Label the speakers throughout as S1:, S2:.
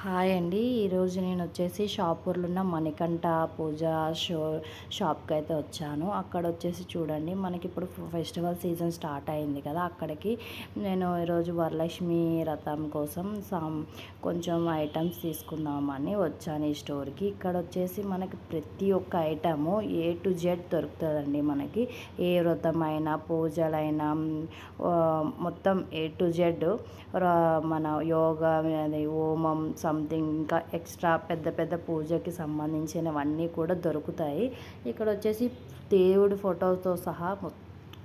S1: Hi అండి. ఈరోజు నేను వచ్చేసి షాపూర్లో ఉన్న మణికంఠ పూజ షాప్కి అయితే వచ్చాను. అక్కడ వచ్చేసి చూడండి, మనకి ఇప్పుడు ఫెస్టివల్ సీజన్ స్టార్ట్ అయింది కదా. అక్కడికి నేను ఈరోజు వరలక్ష్మి వ్రతం కోసం కొంచెం ఐటమ్స్ తీసుకుందామని వచ్చాను ఈ స్టోర్కి. ఇక్కడ వచ్చేసి మనకి ప్రతి ఒక్క ఐటము ఏ టు జెడ్ దొరుకుతుందండి. మనకి ఏ వ్రతమైనా పూజలైనా మొత్తం ఏ టు జెడ్ మన యోగా అది హోమం సంథింగ్ ఇంకా ఎక్స్ట్రా పెద్ద పెద్ద పూజకి సంబంధించినవన్నీ కూడా దొరుకుతాయి. ఇక్కడ వచ్చేసి దేవుడి ఫోటోతో సహా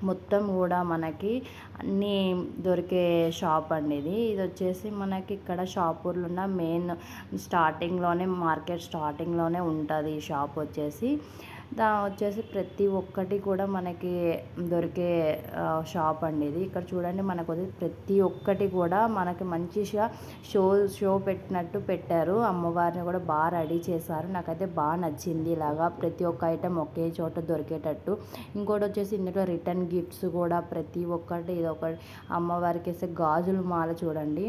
S1: మొత్తం కూడా మనకి అన్నీ దొరికే షాప్ అండి ఇది వచ్చేసి మనకి ఇక్కడ షాపూర్లో ఉన్న మెయిన్ స్టార్టింగ్లోనే మార్కెట్ స్టార్టింగ్లోనే ఉంటుంది ఈ షాప్ వచ్చేసి. వచ్చేసి ప్రతి ఒక్కటి కూడా మనకి దొరికే షాప్ అండి ఇది. ఇక్కడ చూడండి, మనకు ప్రతి ఒక్కటి కూడా మనకి మంచిగా షో పెట్టినట్టు పెట్టారు. అమ్మవారిని కూడా బాగా రెడీ చేశారు. నాకైతే బాగా నచ్చింది. ఇలాగా ప్రతి ఒక్క ఐటెం ఒకే చోట దొరికేటట్టు. ఇంకోటి వచ్చేసి ఇందులో రిటర్న్ గిఫ్ట్స్ కూడా ప్రతి ఒక్కటి ఇదొకటి. అమ్మవారికి వేసే గాజుల మాల చూడండి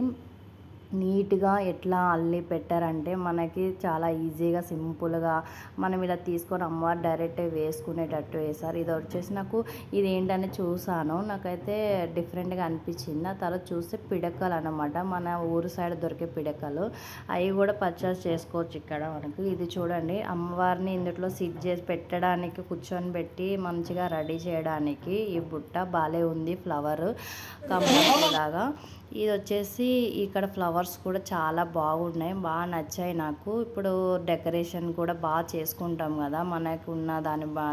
S1: నీట్గా ఎట్లా అల్లి పెట్టారంటే మనకి చాలా ఈజీగా సింపుల్గా మనం ఇలా తీసుకొని అమ్మవారు డైరెక్ట్ వేసుకునేటట్టు వేశారు. ఇది వచ్చేసి నాకు ఇది ఏంటని చూసాను, నాకైతే డిఫరెంట్గా అనిపించింది. ఆ తర్వాత చూస్తే పిడకలు అనమాట, మన ఊరు సైడ్ దొరికే పిడకలు. అవి కూడా పర్చేస్ చేసుకోవచ్చు ఇక్కడ మనకు. ఇది చూడండి, అమ్మవారిని ఇందులో సిట్ చేసి పెట్టడానికి కూర్చొని పెట్టి మంచిగా రెడీ చేయడానికి ఈ బుట్ట బాలే ఉంది, ఫ్లవర్ కంపల్సరీ లాగా. ఇది వచ్చేసి ఇక్కడ ఫ్లవర్స్ కూడా చాలా బాగున్నాయి, బాగా నచ్చాయి నాకు. ఇప్పుడు డెకరేషన్ కూడా బాగా చేసుకుంటాం కదా, మనకు ఉన్న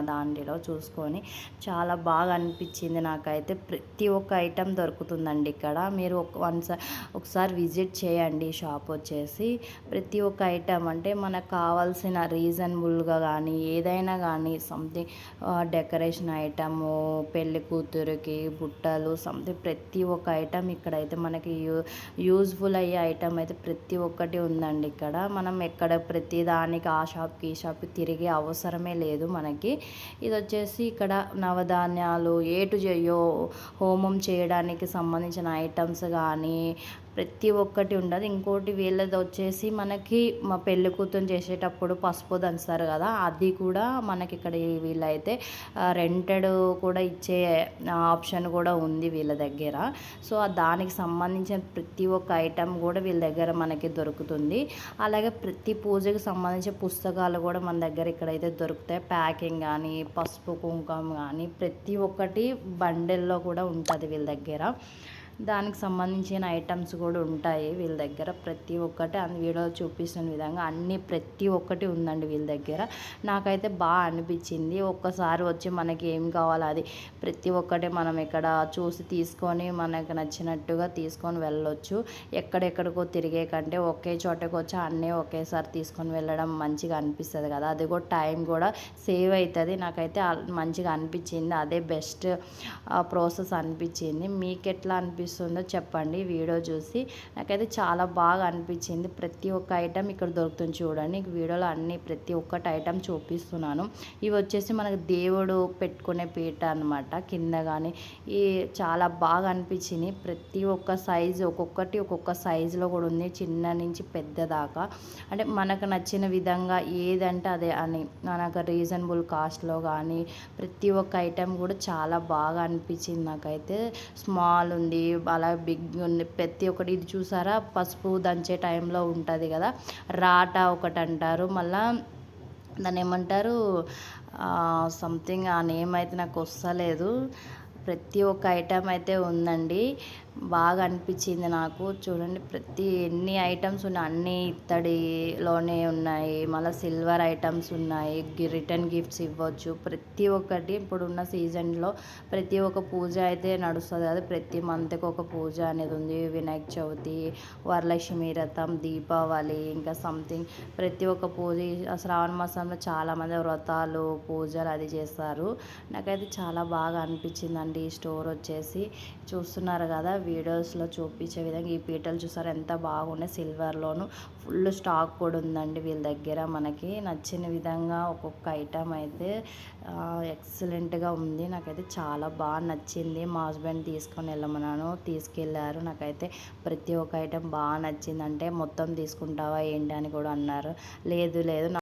S1: దాంట్లో చూసుకొని చాలా బాగా అనిపించింది నాకైతే. ప్రతి ఒక్క ఐటెం దొరుకుతుందండి ఇక్కడ. మీరు ఒకసారి విజిట్ చేయండి షాప్ వచ్చేసి. ప్రతి ఒక్క ఐటెం అంటే మనకు కావాల్సిన రీజనబుల్గా కానీ ఏదైనా కానీ సంథింగ్ డెకరేషన్ ఐటము, పెళ్ళి కూతురికి బుట్టలు సంథింగ్ ప్రతి ఒక్క ఐటెం ఇక్కడైతే మనకి యూజ్ఫుల్ అయ్యే ఐటమ్ అయితే ప్రతి ఒక్కటి ఉందండి ఇక్కడ. మనం ఎక్కడ ప్రతి దానికి ఆ షాప్కి ఈ షాప్కి తిరిగే అవసరమే లేదు మనకి. ఇది వచ్చేసి ఇక్కడ నవధాన్యాలు హోమం చేయడానికి సంబంధించిన ఐటమ్స్ కానీ ప్రతి ఒక్కటి ఉండదు. ఇంకోటి వీళ్ళది వచ్చేసి మనకి మా పెళ్ళి కూతురు చేసేటప్పుడు పసుపు దంచుతారు కదా, అది కూడా మనకి ఇక్కడ వీళ్ళైతే రెంటెడ్ కూడా ఇచ్చే ఆప్షన్ కూడా ఉంది వీళ్ళ దగ్గర. సో దానికి సంబంధించిన ప్రతి ఒక్క ఐటెం కూడా వీళ్ళ దగ్గర మనకి దొరుకుతుంది. అలాగే ప్రతి పూజకి సంబంధించిన పుస్తకాలు కూడా మన దగ్గర ఇక్కడైతే దొరుకుతాయి. ప్యాకింగ్ కానీ పసుపు కుంకుమ కానీ ప్రతి ఒక్కటి బండెల్లో కూడా ఉంటుంది వీళ్ళ దగ్గర. దానికి సంబంధించిన ఐటమ్స్ కూడా ఉంటాయి వీళ్ళ దగ్గర. ప్రతి ఒక్కటి వీడియో చూపిస్తున్న విధంగా అన్నీ ప్రతి ఒక్కటి ఉందండి వీళ్ళ దగ్గర. నాకైతే బాగా అనిపించింది. ఒక్కసారి వచ్చి మనకి ఏం కావాలో అది ప్రతి ఒక్కటి మనం ఇక్కడ చూసి తీసుకొని మనకు నచ్చినట్టుగా తీసుకొని వెళ్ళొచ్చు. ఎక్కడెక్కడికో తిరిగే కంటే ఒకే చోటకి వచ్చి అన్నీ ఒకేసారి తీసుకొని వెళ్ళడం మంచిగా అనిపిస్తుంది కదా, అది కూడా టైం కూడా సేవ్ అవుతుంది. నాకైతే మంచిగా అనిపించింది, అదే బెస్ట్ ప్రాసెస్ అనిపించింది. మీకు ఎట్లా అనిపిస్తుందో చెప్పండి వీడియో చూసి. నాకైతే చాలా బాగా అనిపించింది. ప్రతి ఒక్క ఐటెం ఇక్కడ దొరుకుతుంది చూడండి. వీడియోలో అన్ని ప్రతి ఒక్కటి ఐటెం చూపిస్తున్నాను. ఇవి వచ్చేసి మనకు దేవుడు పెట్టుకునే పీట అనమాట. కింద కానీ ఈ చాలా బాగా అనిపించింది. ప్రతి ఒక్క సైజు ఒక్కొక్క సైజులో కూడా ఉంది, చిన్న నుంచి పెద్ద దాకా. అంటే మనకు నచ్చిన విధంగా ఏదంటే అదే అని మనకు రీజనబుల్ కాస్ట్లో కానీ ప్రతి ఒక్క ఐటెం కూడా చాలా బాగా అనిపించింది నాకైతే. స్మాల్ ఉంది, అలా బిగ్ ఉంది, ప్రతి ఒక్కటి. ఇది చూసారా, పసుపు దంచే టైంలో ఉంటుంది కదా, రాట ఒకటి అంటారు, మళ్ళా దాన్ని ఏమంటారు సంథింగ్ ఆ నేమ్ అయితే నాకు వస్తలేదు. ప్రతి ఒక్క ఐటెం అయితే ఉందండి, బాగా అనిపించింది నాకు. చూడండి ఎన్ని ఐటమ్స్ ఉన్నాయి, అన్నీ ఇత్తడిలోనే ఉన్నాయి. మళ్ళీ సిల్వర్ ఐటమ్స్ ఉన్నాయి, రిటర్న్ గిఫ్ట్స్ ఇవ్వచ్చు. ప్రతి ఒక్కటి ఇప్పుడున్న సీజన్లో ప్రతి ఒక్క పూజ అయితే నడుస్తుంది కదా, ప్రతి మంత్కి ఒక పూజ అనేది ఉంది. వినాయక చవితి, వరలక్ష్మి వ్రతం, దీపావళి, ఇంకా సంథింగ్ ప్రతి ఒక్క పూజ. శ్రావణ మాసంలో చాలామంది వ్రతాలు పూజలు అది చేస్తారు. నాకైతే చాలా బాగా అనిపించిందండి ఈ స్టోర్ వచ్చేసి. చూస్తున్నారు కదా, వీడియోస్లో చూపించే విధంగా ఈ పీటలు చూసారు ఎంత బాగున్నాయి. సిల్వర్లోను ఫుల్ స్టాక్ కూడా ఉందండి వీళ్ళ దగ్గర. మనకి నచ్చిన విధంగా ఒక్కొక్క ఐటమ్ అయితే ఎక్సలెంట్గా ఉంది. నాకైతే చాలా బాగా నచ్చింది. మా హస్బెండ్ తీసుకొని వెళ్ళమన్నాను, తీసుకెళ్ళారు. నాకైతే ప్రతి ఒక్క ఐటెం బాగా నచ్చింది. అంటే మొత్తం తీసుకుంటావా ఏంటి అని కూడా అన్నారు. లేదు లేదు